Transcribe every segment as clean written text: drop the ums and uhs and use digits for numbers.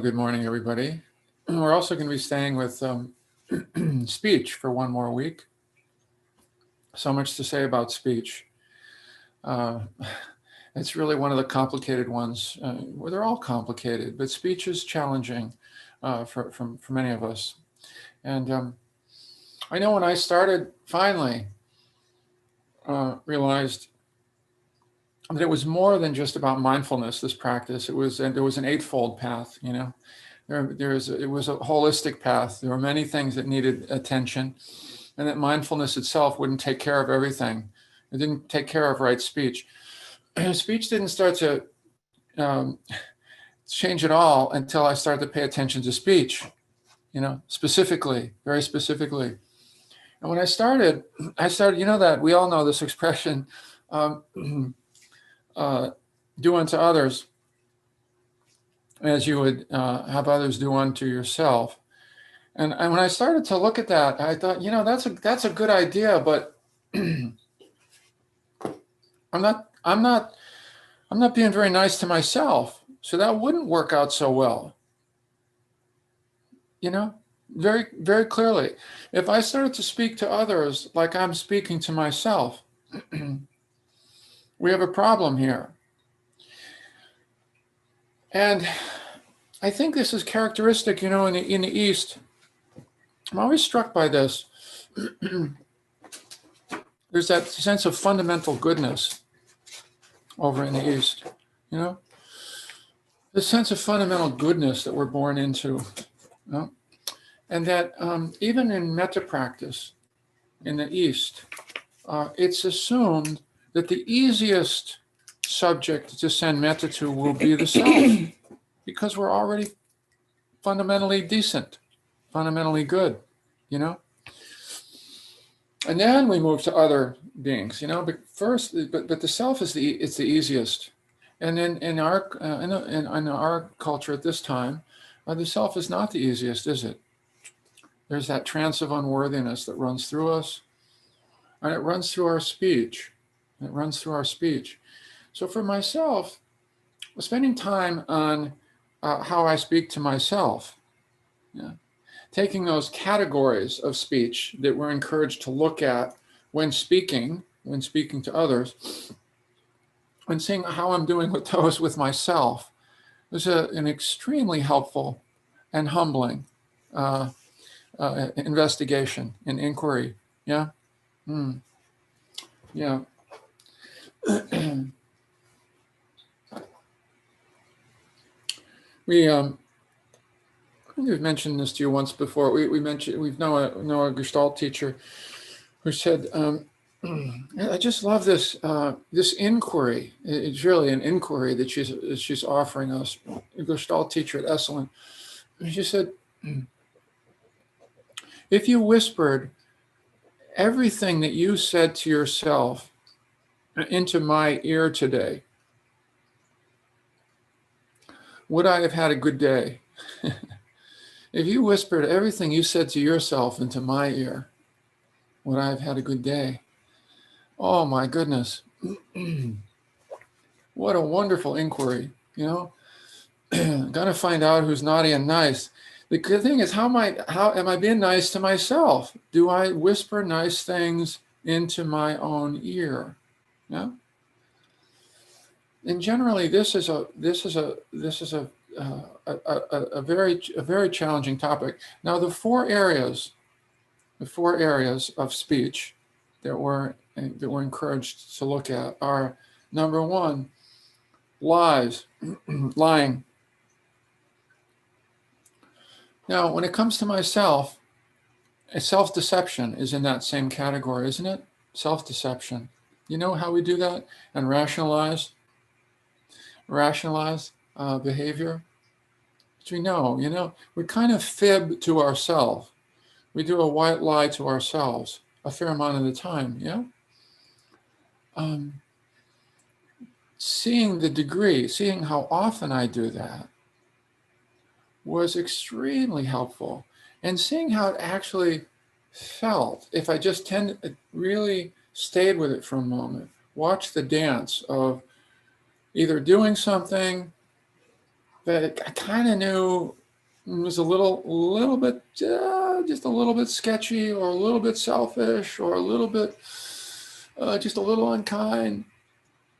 Good morning, everybody. We're also going to be staying with speech for one more week. So much to say about speech. Uh, it's really one of the complicated ones. Well, they're all complicated, but speech is challenging for many of us. And I know when I started, finally realized that it was more than just about mindfulness, this practice. There was an eightfold path, you know. It was a holistic path. There were many things that needed attention, and that mindfulness itself wouldn't take care of everything. It didn't take care of right speech. Speech didn't start to change at all until I started to pay attention to speech, specifically, very specifically. And when I started, you know that we all know this expression, do unto others as you would have others do unto yourself. And when I started to look at that, I thought, that's a good idea, but I'm not being very nice to myself. So that wouldn't work out so well. Very, very clearly. If I started to speak to others like I'm speaking to myself, we have a problem here. And I think this is characteristic, in the East. I'm always struck by this. There's that sense of fundamental goodness over in the East, the sense of fundamental goodness that we're born into. And that even in metta practice in the East, it's assumed that the easiest subject to send metta to will be the self, because we're already fundamentally decent, fundamentally good, And then we move to other beings, But first, but the self is the easiest, and then in our culture at this time, the self is not the easiest, is it? There's that trance of unworthiness that runs through us, and it runs through our speech. So for myself, spending time on how I speak to myself, taking those categories of speech that we're encouraged to look at when speaking to others, and seeing how I'm doing with those with myself, was an extremely helpful and humbling investigation and inquiry. Yeah. Yeah. We've mentioned this to you once before. We know a Gestalt teacher who said, I just love this this inquiry. It's really an inquiry that she's offering us. A Gestalt teacher at Esalen. She said, if you whispered everything that you said to yourself into my ear today, would I have had a good day? If you whispered everything you said to yourself into my ear, would I have had a good day? Oh my goodness. What a wonderful inquiry, Gotta find out who's naughty and nice. The good thing is, how am I being nice to myself? Do I whisper nice things into my own ear? Yeah. And generally, this is a very challenging topic. Now, the four areas of speech that we're encouraged to look at are: number one, lies, lying. Now, when it comes to myself, self-deception is in that same category, isn't it? Self-deception. You know how we do that? And rationalize behavior. Which we know, we kind of fib to ourselves. We do a white lie to ourselves a fair amount of the time, yeah? Seeing how often I do that was extremely helpful. And seeing how it actually felt, if I just really stayed with it for a moment, watch the dance of either doing something but I kind of knew it was a little bit, just a little bit sketchy, or a little bit selfish, or a little bit, just a little unkind.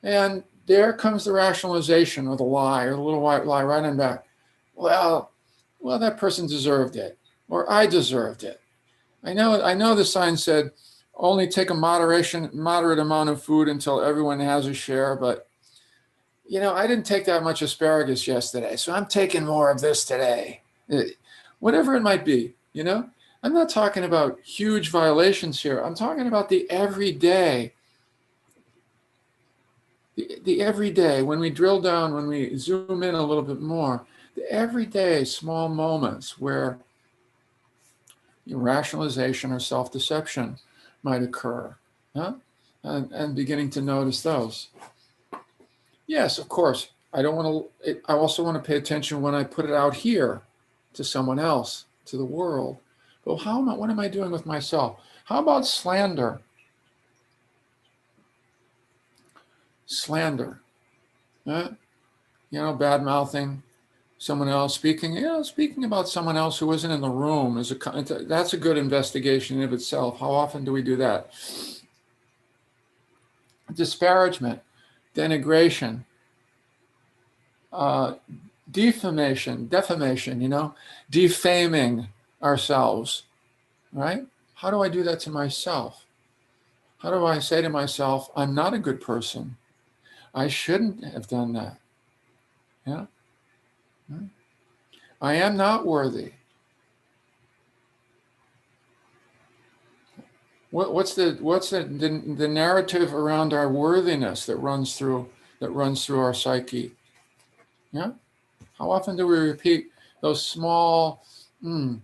And there comes the rationalization, or the lie, or the little white lie right on back. Well, that person deserved it, or I deserved it. I know the sign said, only take a moderate amount of food until everyone has a share, but I didn't take that much asparagus yesterday, so I'm taking more of this today. Whatever it might be, I'm not talking about huge violations here. I'm talking about the everyday. The everyday, when we drill down, when we zoom in a little bit more, the everyday small moments where rationalization or self-deception might occur, huh? And beginning to notice those. Yes, of course. I also want to pay attention when I put it out here to someone else, to the world. But what am I doing with myself? How about slander? Slander. Huh? Bad mouthing someone else, speaking about someone else who isn't in the room that's a good investigation in of itself. How often do we do that? Disparagement, denigration, defamation, defaming ourselves, right? How do I do that to myself? How do I say to myself, I'm not a good person? I shouldn't have done that. Yeah. I am not worthy. What's the narrative around our worthiness that runs through our psyche? Yeah. How often do we repeat those small, I'm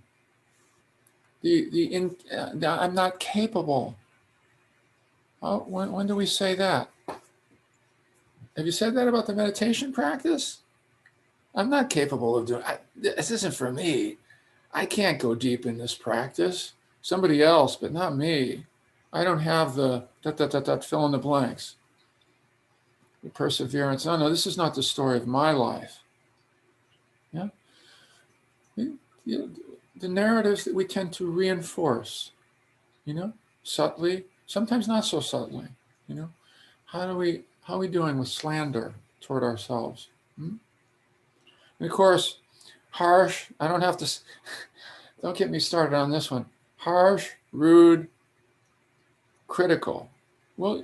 not capable? When do we say that? Have you said that about the meditation practice? I'm not capable of doing this. Isn't for me. I can't go deep in this practice. Somebody else, but not me. I don't have the fill in the blanks. The perseverance. No, this is not the story of my life. Yeah. The narratives that we tend to reinforce, subtly, sometimes not so subtly. How are we doing with slander toward ourselves? And of course, harsh. Don't get me started on this one. Harsh, rude, critical. Well,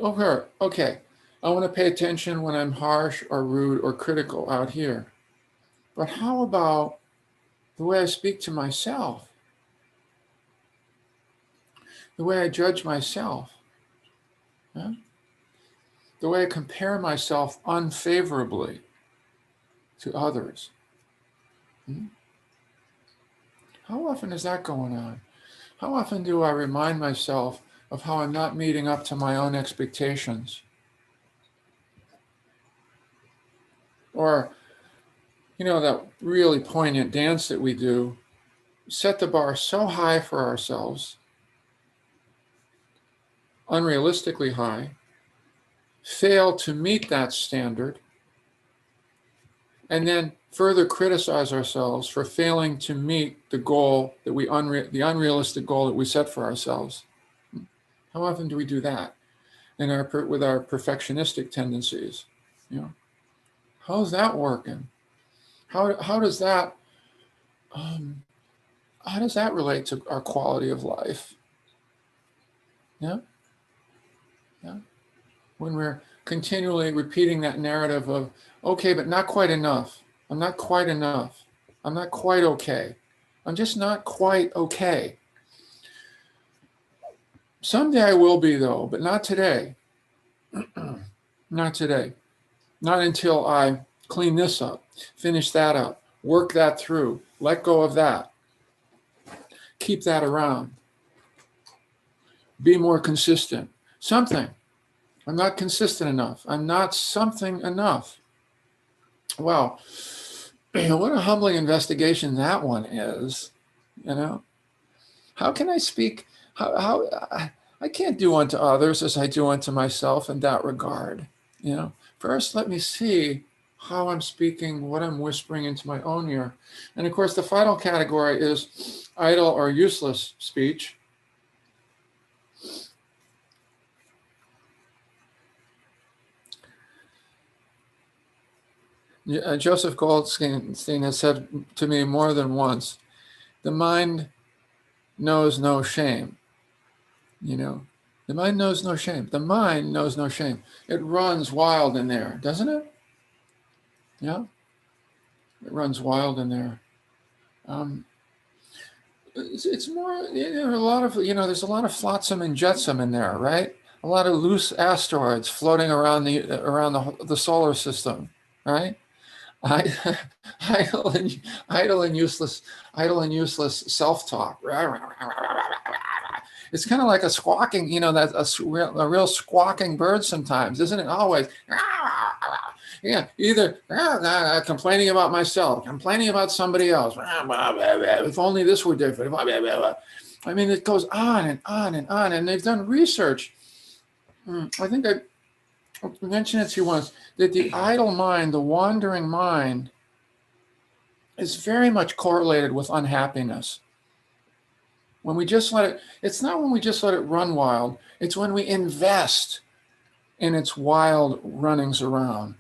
okay. I want to pay attention when I'm harsh or rude or critical out here. But how about the way I speak to myself? The way I judge myself? Huh? The way I compare myself unfavorably to others? How often is that going on? How often do I remind myself of how I'm not meeting up to my own expectations? Or, that really poignant dance that we do, set the bar so high for ourselves, unrealistically high, fail to meet that standard, and then further criticize ourselves for failing to meet the goal that the unrealistic goal that we set for ourselves. How often do we do that with our perfectionistic tendencies? How's that working? How does that relate to our quality of life? Yeah. When we're continually repeating that narrative of, okay, but not quite enough. I'm not quite enough. I'm not quite okay. I'm just not quite okay. Someday I will be, though, but not today. Not today. Not until I clean this up, finish that up, work that through, let go of that, keep that around, be more consistent. Something. I'm not consistent enough. I'm not something enough. Well, what a humbling investigation that one is. How can I speak? How I can't do unto others as I do unto myself in that regard. First, let me see how I'm speaking, what I'm whispering into my own ear. And of course, the final category is idle or useless speech. Joseph Goldstein has said to me more than once, the mind knows no shame. You know, the mind knows no shame. The mind knows no shame. It runs wild in there, doesn't it? Yeah, it runs wild in there. Um, it's more, a lot of, there's a lot of flotsam and jetsam in there, right? A lot of loose asteroids floating around the solar system, right? I, idle and idle and useless self-talk. It's kind of like a squawking, that a real squawking bird sometimes, isn't it? Always. Yeah, either complaining about myself, complaining about somebody else. If only this were different. I mean, it goes on and on and on. And they've done research. I think I mentioned it to you once, that the idle mind, the wandering mind, is very much correlated with unhappiness. When we just let it, it's not when we just let it run wild, it's when we invest in its wild runnings around.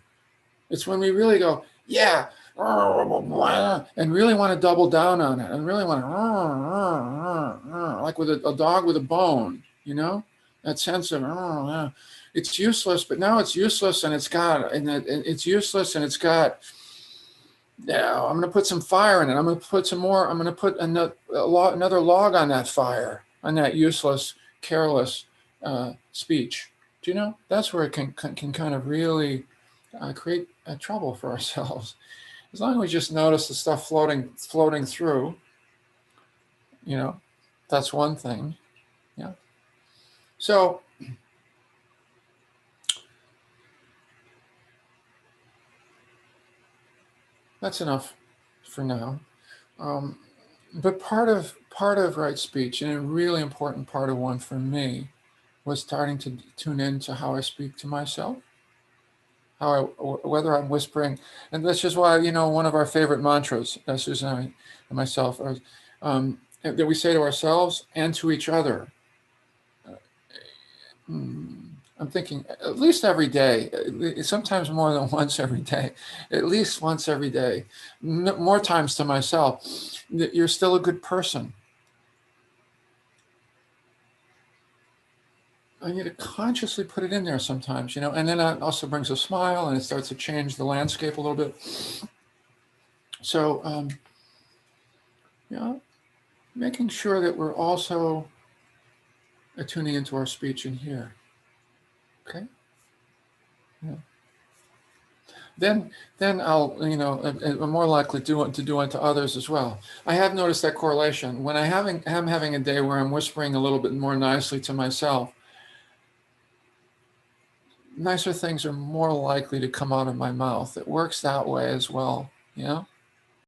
It's when we really go, yeah, and really want to double down on it and really want to, like with a dog with a bone, that sense of, it's useless, but now it's useless and it's useless and it's got, yeah, I'm going to put some fire in it. I'm going to put some more. I'm going to put another log on that fire, on that useless, careless speech. Do you know? That's where it can kind of really create trouble for ourselves. As long as we just notice the stuff floating through, that's one thing. Yeah. So that's enough for now. But part of right speech, and a really important part of one for me, was starting to tune into how I speak to myself, whether I'm whispering, and that's just why, one of our favorite mantras, Susan and myself, are, that we say to ourselves and to each other. I'm thinking at least every day, sometimes more than once every day, at least once every day, more times to myself, that you're still a good person. I need to consciously put it in there sometimes, and then that also brings a smile and it starts to change the landscape a little bit. So, making sure that we're also tuning into our speech in here. Okay. Yeah. Then I'll, I'm more likely to do unto others as well. I have noticed that correlation. When I'm having a day where I'm whispering a little bit more nicely to myself, nicer things are more likely to come out of my mouth. It works that way as well.